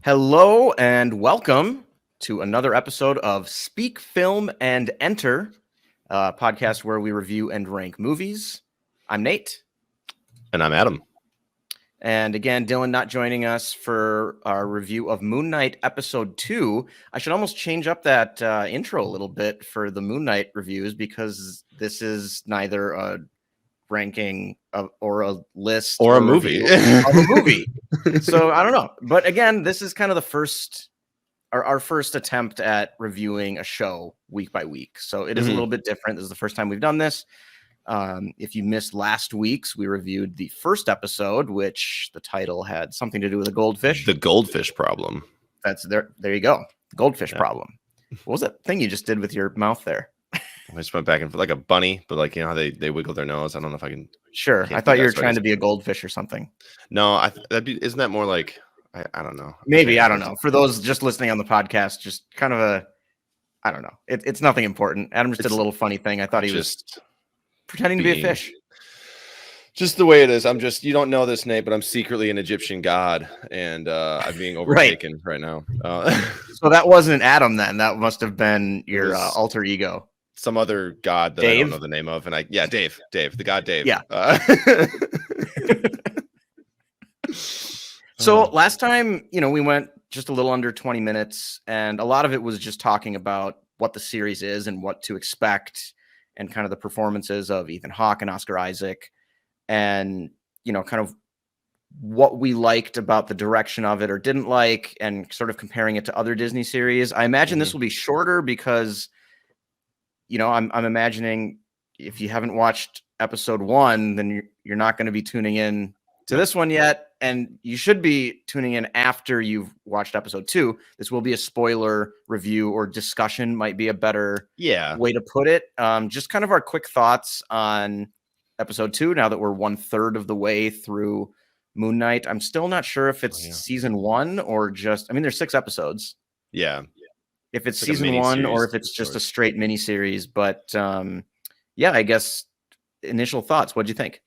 Hello and welcome to another episode of Speak, Film, and Enter, a podcast where we review and rank movies. I'm Nate. And I'm Adam. And again, Dylan not joining us for our review of Moon Knight Episode 2. I should almost change up that intro a little bit for the Moon Knight reviews because this is neither a ranking or a list or a movie of a movie. So I don't know. But again, this is kind of the first, our first attempt at reviewing a show week by week. So it is a little bit different. This is the first time we've done this. If you missed last week's, we reviewed the first episode, which the title had something to do with a goldfish. The goldfish problem. That's there. There you go. The goldfish problem. What was that thing you just did with your mouth there? I just went back and forth like a bunny, but like, you know how they wiggle their nose. I don't know if I can. Sure. I thought you were trying to be a goldfish or something. No, isn't that more like, I don't know. Maybe, I don't know. For those just listening on the podcast, just kind of I don't know. It's nothing important. Adam just did a little funny thing. I thought he was pretending to be a fish. Just the way it is. You don't know this, Nate, but I'm secretly an Egyptian god, and I'm being overtaken right now. So that wasn't Adam then. That must have been your alter ego. Some other god that Dave? I don't know the name of. And Dave, the god Dave. Yeah. So last time, we went just a little under 20 minutes, and a lot of it was just talking about what the series is and what to expect and kind of the performances of Ethan Hawke and Oscar Isaac and, kind of what we liked about the direction of it or didn't like and sort of comparing it to other Disney series. I imagine this will be shorter because, I'm imagining if you haven't watched episode 1, then you're not going to be tuning in to this one yet. And you should be tuning in after you've watched episode 2. This will be a spoiler review or discussion, might be a better way to put it. Just kind of our quick thoughts on episode 2 now that we're 1/3 of the way through Moon Knight. I'm still not sure if it's season 1 or just, there's 6 episodes. Yeah. If it's season 1 or if it's just a straight miniseries. But I guess initial thoughts. What'd you think?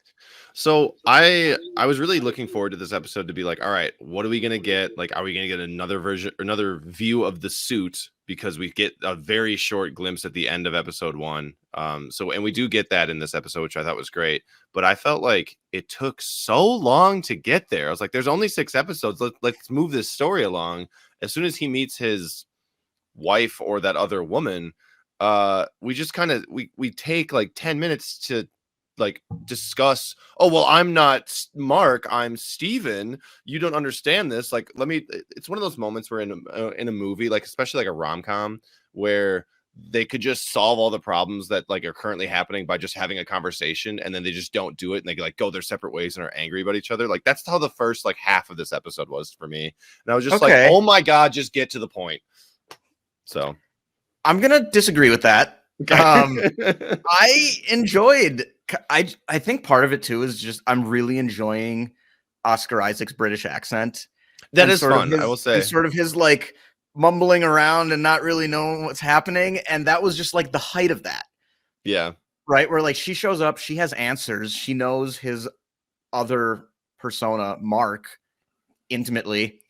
So I was really looking forward to this episode to be like, all right, what are we going to get? Like, are we going to get another view of the suit? Because we get a very short glimpse at the end of episode 1. And we do get that in this episode, which I thought was great. But I felt like it took so long to get there. I was like, there's only 6 episodes. Let's move this story along. As soon as he meets his wife or that other woman, we just kind of we take like 10 minutes to like discuss, oh well, I'm not Mark, I'm Steven, you don't understand this, like it's one of those moments where in a movie, like especially like a rom-com, where they could just solve all the problems that like are currently happening by just having a conversation, and then they just don't do it and they like go their separate ways and are angry about each other. Like that's how the first like half of this episode was for me, and I was just like, oh my god, just get to the point. So I'm gonna disagree with that. I enjoyed. I think part of it too is just I'm really enjoying Oscar Isaac's British accent. That is fun, I will say. Sort of his like mumbling around and not really knowing what's happening, and that was just like the height of that. Yeah. Right, where like she shows up, she has answers, she knows his other persona, Mark, intimately,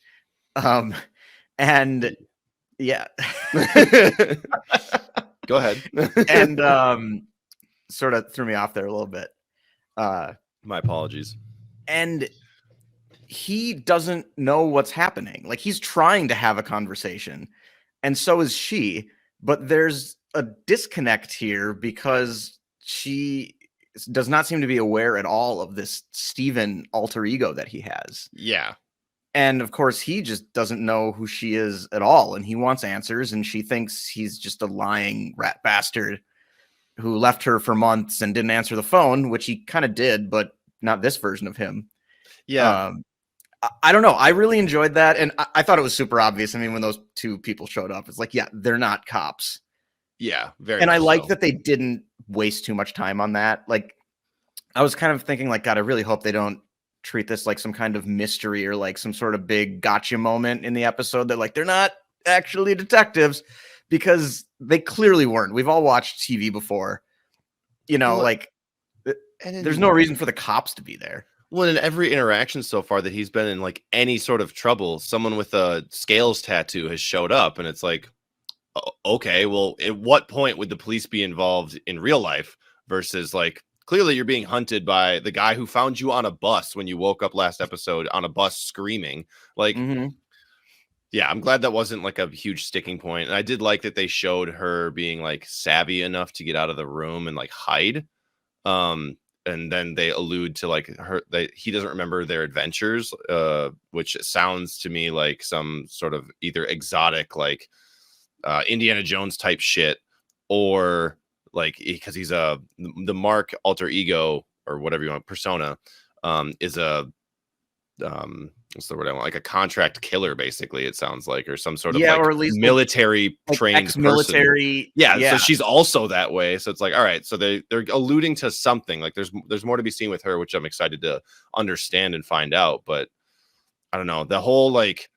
and yeah. Go ahead. And sort of threw me off there a little bit. My apologies. And he doesn't know what's happening. Like he's trying to have a conversation, and so is she. But there's a disconnect here because she does not seem to be aware at all of this Steven alter ego that he has. Yeah. And of course, he just doesn't know who she is at all. And he wants answers. And she thinks he's just a lying rat bastard who left her for months and didn't answer the phone, which he kind of did, but not this version of him. Yeah. I don't know. I really enjoyed that. And I thought it was super obvious. When those 2 people showed up, it's like, yeah, they're not cops. Yeah. Very. And I like that they didn't waste too much time on that. Like, I was kind of thinking like, God, I really hope they don't treat this like some kind of mystery or like some sort of big gotcha moment in the episode that like they're not actually detectives, because they clearly weren't. We've all watched TV before, there's no reason for the cops to be there. Well, in every interaction so far that he's been in, like, any sort of trouble, someone with a scales tattoo has showed up, and it's like, okay, well, at what point would the police be involved in real life versus, like, clearly you're being hunted by the guy who found you on a bus when you woke up last episode on a bus screaming. Like, yeah, I'm glad that wasn't like a huge sticking point. And I did like that they showed her being like savvy enough to get out of the room and like hide. And then they allude to like he doesn't remember their adventures, which sounds to me like some sort of either exotic, like Indiana Jones type shit, or like because he's the Mark alter ego or whatever you want persona, is a what's the word I want? Like a contract killer, basically, it sounds like, or some sort of like or at least military like trained ex-military. person. Yeah, so she's also that way. So it's like, all right, so they're alluding to something. Like there's more to be seen with her, which I'm excited to understand and find out. But I don't know, the whole like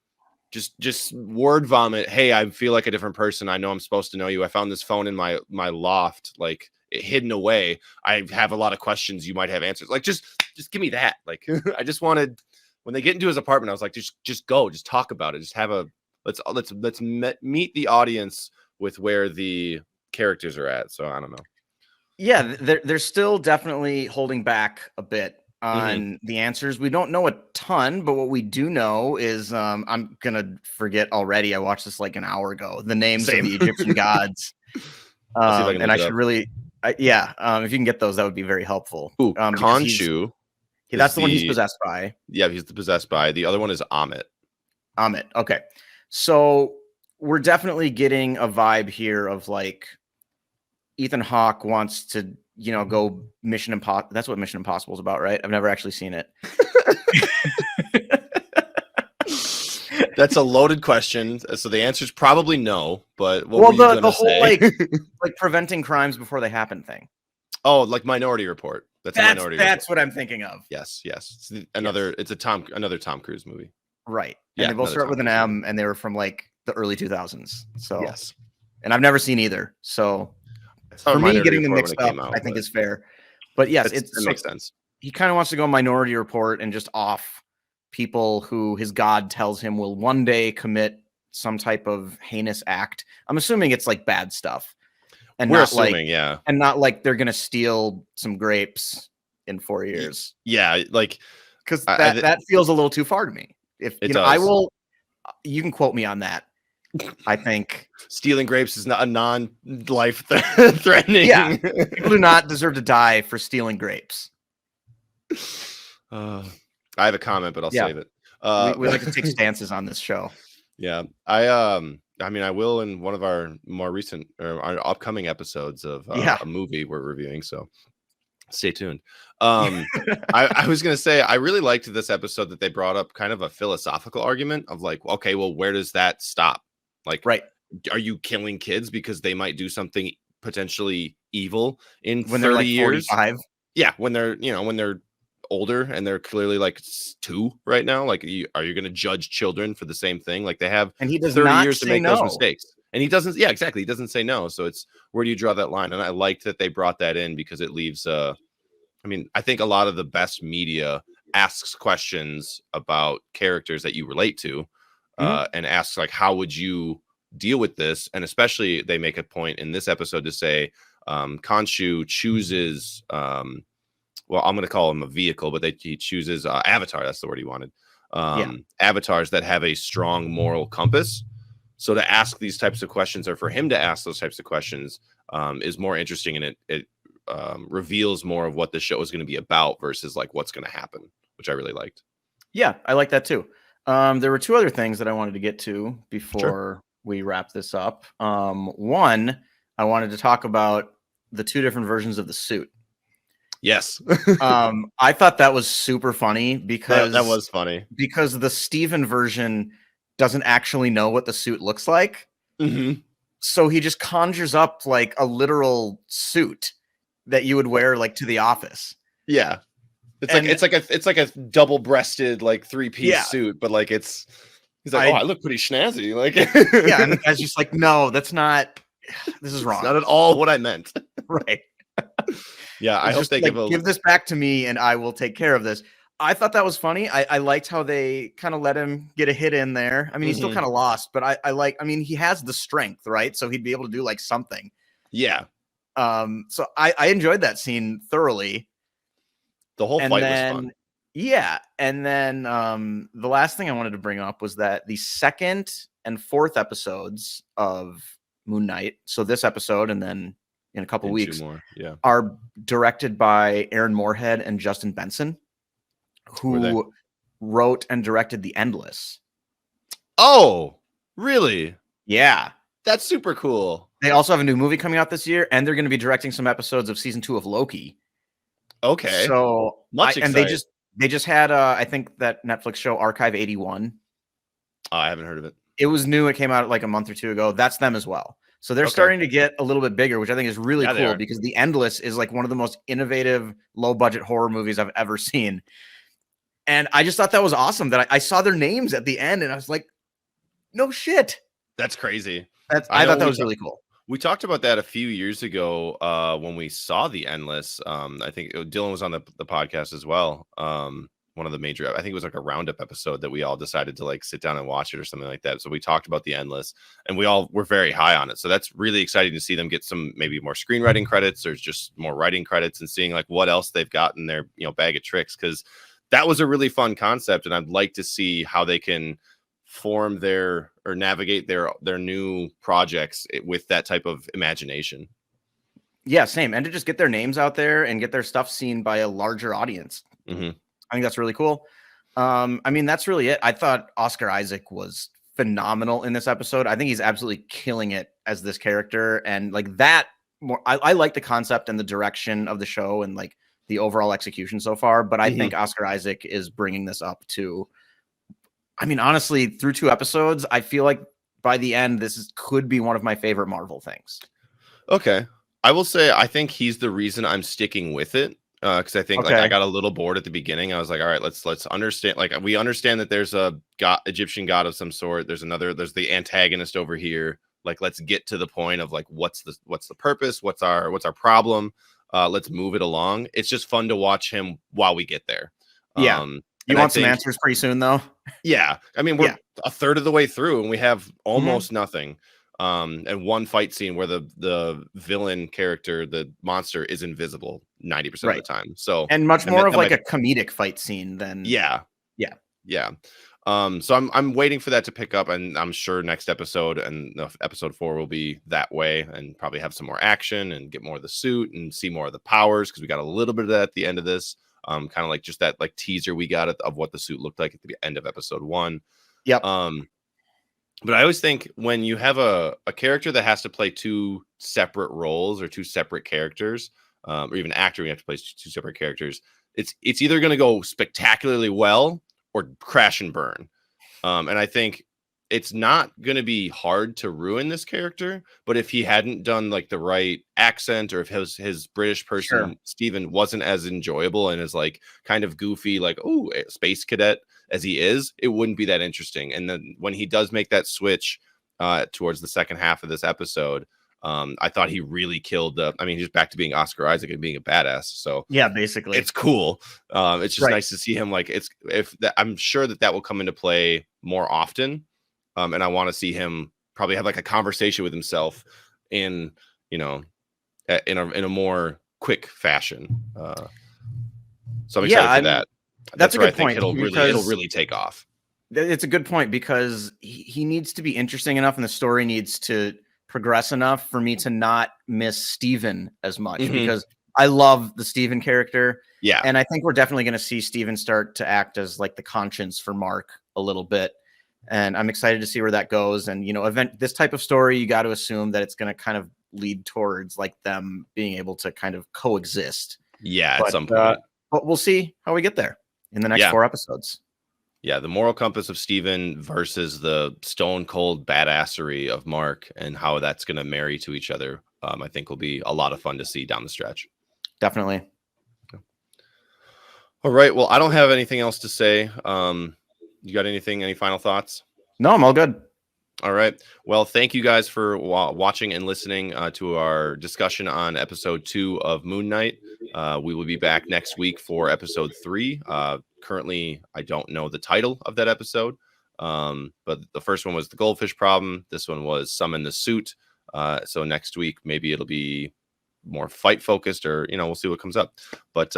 just word vomit. Hey, I feel like a different person. I know I'm supposed to know you. I found this phone in my loft, like hidden away. I have a lot of questions. You might have answers. Like just give me that. Like I just wanted. When they get into his apartment, I was like, just go, just talk about it. Just have a let's meet the audience with where the characters are at. So I don't know. Yeah, they're still definitely holding back a bit on the answers. We don't know a ton, but what we do know is I'm gonna forget already. I watched this like an hour ago. The names of the Egyptian gods. And I should really, if you can get those, that would be very helpful. Ooh, Khonshu. That's the one he's possessed by. Yeah, he's the possessed by. The other one is Amit. Okay. So we're definitely getting a vibe here of like Ethan Hawke wants to, go Mission Impossible. That's what Mission Impossible is about, right? I've never actually seen it. That's a loaded question. So the answer is probably no. But what were you going to say? like preventing crimes before they happen thing. Oh, like Minority Report. That's what I'm thinking of. Yes. It's another Tom Cruise movie. Right. And they both start with an M, and they were from like the early 2000s. So yes. And I've never seen either. So for me, getting them mixed up, I think is fair. But yes, it makes sense. He kind of wants to go Minority Report and just off people who his god tells him will one day commit some type of heinous act. I'm assuming it's like bad stuff. And we're assuming, and not like they're gonna steal some grapes in 4 years. Yeah, like because that feels a little too far to me. If you can quote me on that. I think stealing grapes is not a non-life threatening. Yeah, people do not deserve to die for stealing grapes. I have a comment, but I'll save it. We like to take stances on this show. Yeah, I mean, I will in one of our more recent or our upcoming episodes of a movie we're reviewing. So stay tuned. I was going to say, I really liked this episode that they brought up kind of a philosophical argument of like, okay, well, where does that stop? Like, right. Are you killing kids because they might do something potentially evil in when 30 they're like years? 45? Yeah. When they're older and they're clearly like 2 right now. Like, are you going to judge children for the same thing? Like they have and he does 30 not years to make those mistakes. And he doesn't. Yeah, exactly. He doesn't say no. So it's where do you draw that line? And I liked that they brought that in because it leaves. I mean, I think a lot of the best media asks questions about characters that you relate to, and asks like, how would you deal with this? And especially they make a point in this episode to say, Khonshu chooses. Well, I'm going to call him a vehicle, but he chooses avatar. That's the word he wanted. Avatars that have a strong moral compass. So to ask these types of questions, or for him to ask those types of questions, is more interesting, and it reveals more of what the show is going to be about versus like what's going to happen, which I really liked. Yeah, I like that too. There were 2 other things that I wanted to get to before we wrap this up. One, I wanted to talk about the 2 different versions of the suit. Yes. I thought that was super funny because that was funny because the Steven version doesn't actually know what the suit looks like. So he just conjures up like a literal suit that you would wear like to the office. Yeah. It's like a double-breasted like 3-piece suit, but like he's like, I look pretty snazzy. Like yeah, and the guy's just like, no, that's not, this is wrong. Not at all what I meant. Right. Yeah, I hope they give this back to me and I will take care of this. I thought that was funny. I liked how they kind of let him get a hit in there. I mean, he's still kind of lost, but I mean, he has the strength, right? So he'd be able to do like something. Yeah. So I enjoyed that scene thoroughly. The whole fight was fun. Yeah. And then the last thing I wanted to bring up was that the second and fourth episodes of Moon Knight, so this episode and then in a couple weeks, more. Yeah. are directed by Aaron Moorhead and Justin Benson, who wrote and directed The Endless. Oh, really? Yeah. That's super cool. They also have a new movie coming out this year, and they're going to be directing some episodes of season 2 of Loki. Okay. So and they just had I think that Netflix show Archive 81. I haven't heard of it. It was new. It came out like a month or two ago. That's them as well. So they're starting to get a little bit bigger, which I think is really cool because The Endless is like one of the most innovative, low budget horror movies I've ever seen. And I just thought that was awesome that I saw their names at the end and I was like, no shit. That's crazy. I thought that was really cool. We talked about that a few years ago when we saw The Endless. I think Dylan was on the podcast as well. One of the major, I think it was like a roundup episode that we all decided to like sit down and watch it or something like that. So we talked about The Endless and we all were very high on it. So that's really exciting to see them get some maybe more screenwriting credits or just more writing credits and seeing like what else they've got in their bag of tricks, because that was a really fun concept. And I'd like to see how they can form or navigate their new projects with that type of imagination. Yeah, same. And to just get their names out there and get their stuff seen by a larger audience. I think that's really cool. I mean, that's really it. I thought Oscar Isaac was phenomenal in this episode. I think he's absolutely killing it as this character. And like that I like the concept and the direction of the show and like the overall execution so far. But I think Oscar Isaac is bringing this up to, I mean, honestly, through 2 episodes, I feel like by the end, could be one of my favorite Marvel things. Okay. I will say, I think he's the reason I'm sticking with it. Because I think like I got a little bored at the beginning. I was like, all right, let's understand. Like we understand that there's a Egyptian god of some sort. There's the antagonist over here. Like, let's get to the point of like, what's the purpose? What's our problem? Let's move it along. It's just fun to watch him while we get there. Yeah. You want some answers pretty soon though? Yeah. I mean, we're a third of the way through and we have almost nothing. And one fight scene where the villain character, the monster, is invisible 90% of the time. So and much more of like a comedic fight scene than yeah. So I'm waiting for that to pick up, and I'm sure next episode and episode 4 will be that way, and probably have some more action and get more of the suit and see more of the powers, because we got a little bit of that at the end of this. Kind of like just that like teaser we got of what the suit looked like at the end of episode 1. Yep. But I always think when you have a character that has to play 2 separate roles or 2 separate characters, or even actor, you have to play 2 separate characters, it's either going to go spectacularly well or crash and burn. And I think it's not going to be hard to ruin this character, but if he hadn't done like the right accent, or if his British person, Steven, wasn't as enjoyable and as like kind of goofy, like, oh, space cadet as he is, it wouldn't be that interesting. And then when he does make that switch towards the second half of this episode, I thought he really killed I mean, he's back to being Oscar Isaac and being a badass. So yeah, basically it's cool. It's just nice to see him like I'm sure that will come into play more often. And I want to see him probably have like a conversation with himself in a more quick fashion. So I'm excited for that. That's a good point. It'll really take off. It's a good point because he needs to be interesting enough and the story needs to progress enough for me to not miss Steven as much, because I love the Steven character. Yeah. And I think we're definitely going to see Steven start to act as like the conscience for Mark a little bit. And I'm excited to see where that goes. And, this type of story, you got to assume that it's going to kind of lead towards like them being able to kind of coexist. Yeah. At some point. But we'll see how we get there in the next 4 episodes. Yeah, the moral compass of Steven versus the stone cold badassery of Mark, and how that's going to marry to each other, I think will be a lot of fun to see down the stretch. Definitely. Okay. All right. Well, I don't have anything else to say. You got anything? Any final thoughts? No, I'm all good. All right. Well, thank you guys for watching and listening to our discussion on episode 2 of Moon Knight. We will be back next week for episode 3. Currently, I don't know the title of that episode, but the first one was the goldfish problem. This one was summon the suit. So next week, maybe it'll be more fight focused, or we'll see what comes up. But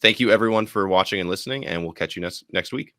thank you everyone for watching and listening, and we'll catch you next week.